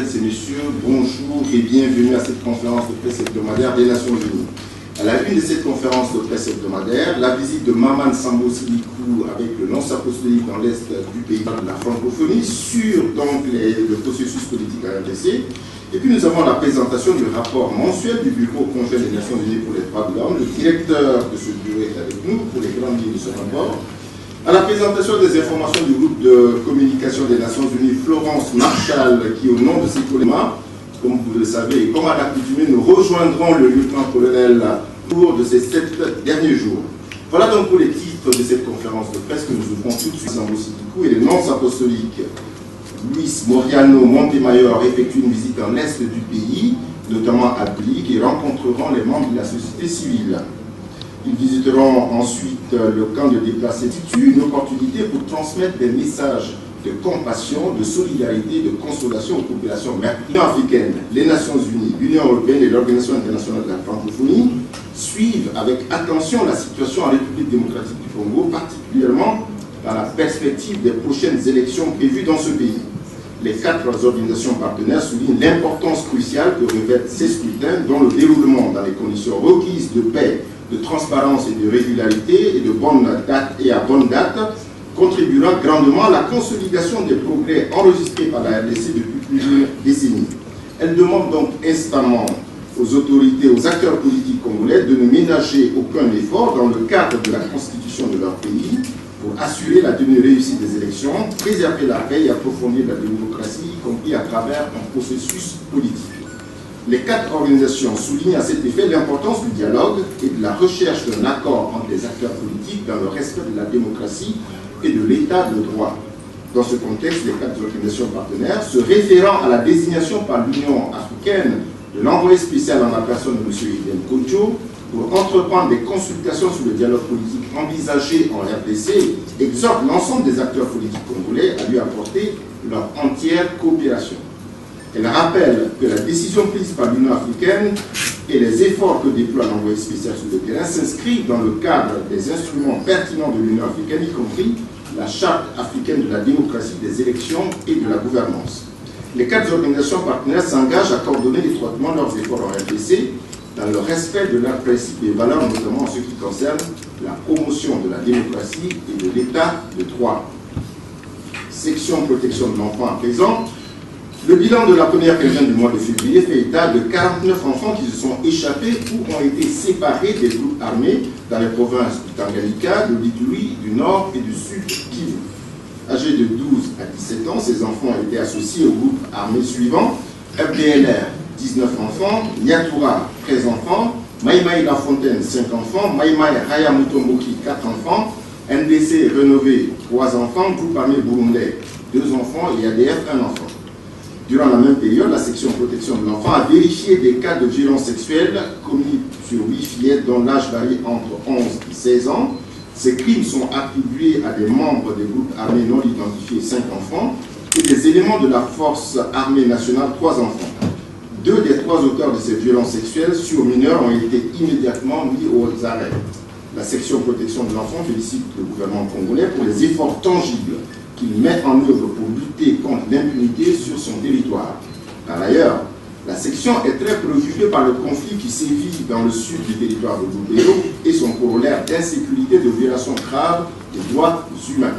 mesdemoiselles et messieurs, bonjour et bienvenue à cette conférence de presse hebdomadaire des Nations Unies. À la une de cette conférence de presse hebdomadaire, la visite de Maman Sambo Sidibé avec le nonce apostolique dans l'Est du pays de la francophonie sur donc le processus politique à RDC. Et puis nous avons la présentation du rapport mensuel du Bureau conjoint des Nations Unies pour les droits de l'homme. Le directeur de ce bureau est avec nous pour les grandes lignes de ce rapport. À la présentation des informations du groupe de communication des Nations Unies, Florence Marshall, qui au nom de ses collègues, comme vous le savez, et comme à l'accoutumée, nous rejoindrons le lieutenant-colonel au cours de ces 7 derniers jours. Voilà donc pour les titres de cette conférence de presse que nous ouvrons tout de suite. Sambo Sidibé et les nonces apostoliques Luis Moriano Montemayor effectuent une visite en l'Est du pays, notamment à Blic, et rencontreront les membres de la société civile. Ils visiteront ensuite le camp de déplacés, une opportunité pour transmettre des messages de compassion, de solidarité, de consolation aux populations africaines. Les Nations Unies, l'Union européenne et l'Organisation internationale de la francophonie suivent avec attention la situation en République démocratique du Congo, particulièrement dans la perspective des prochaines élections prévues dans ce pays. Les 4 organisations partenaires soulignent l'importance cruciale que revêtent ces scrutins dont le déroulement dans les conditions requises de paix, de transparence et de régularité et à bonne date contribuera grandement à la consolidation des progrès enregistrés par la RDC depuis plusieurs décennies. Elle demande donc instamment aux autorités, aux acteurs politiques congolais de ne ménager aucun effort dans le cadre de la constitution de leur pays pour assurer la tenue réussie des élections, préserver la paix et approfondir la démocratie, y compris à travers un processus politique. Les 4 organisations soulignent à cet effet l'importance du dialogue et de la recherche d'un accord entre les acteurs politiques dans le respect de la démocratie et de l'état de droit. Dans ce contexte, les 4 organisations partenaires, se référant à la désignation par l'Union africaine de l'envoyé spécial en la personne de M. Eden Kodjo pour entreprendre des consultations sur le dialogue politique envisagé en RDC, exhortent l'ensemble des acteurs politiques congolais à lui apporter leur entière coopération. Elle rappelle que la décision prise par l'Union africaine et les efforts que déploie l'envoyé spécial sur le terrain s'inscrivent dans le cadre des instruments pertinents de l'Union africaine, y compris la Charte africaine de la démocratie, des élections et de la gouvernance. Les 4 organisations partenaires s'engagent à coordonner étroitement leurs efforts en RDC dans le respect de leurs principes et valeurs, notamment en ce qui concerne la promotion de la démocratie et de l'état de droit. Section protection de l'enfant à présent. Le bilan de la première quinzaine du mois de février fait état de 49 enfants qui se sont échappés ou ont été séparés des groupes armés dans les provinces du Tanganyika, de l'Ituri, du Nord et du Sud Kivu. Âgés de 12 à 17 ans, ces enfants ont été associés aux groupes armés suivants: FDLR, 19 enfants, Nyatura, 13 enfants, Maïmaï La Fontaine, 5 enfants, Maïmaï Raya Mutomboki, 4 enfants, NDC Rénové, 3 enfants, groupe armé burundais, 2 enfants et ADF, 1 enfant. Durant la même période, la section protection de l'enfant a vérifié des cas de violences sexuelles commis sur 8 fillettes dont l'âge varie entre 11 et 16 ans. Ces crimes sont attribués à des membres des groupes armés non identifiés, 5 enfants, et des éléments de la force armée nationale, 3 enfants. 2 des 3 auteurs de ces violences sexuelles sur mineurs ont été immédiatement mis aux arrêts. La section protection de l'enfant félicite le gouvernement congolais pour les efforts tangibles qu'il met en œuvre pour lutter contre l'impunité sur son territoire. Par ailleurs, la section est très préoccupée par le conflit qui sévit dans le sud du territoire de Lubero et son corollaire d'insécurité, de violations graves des droits humains.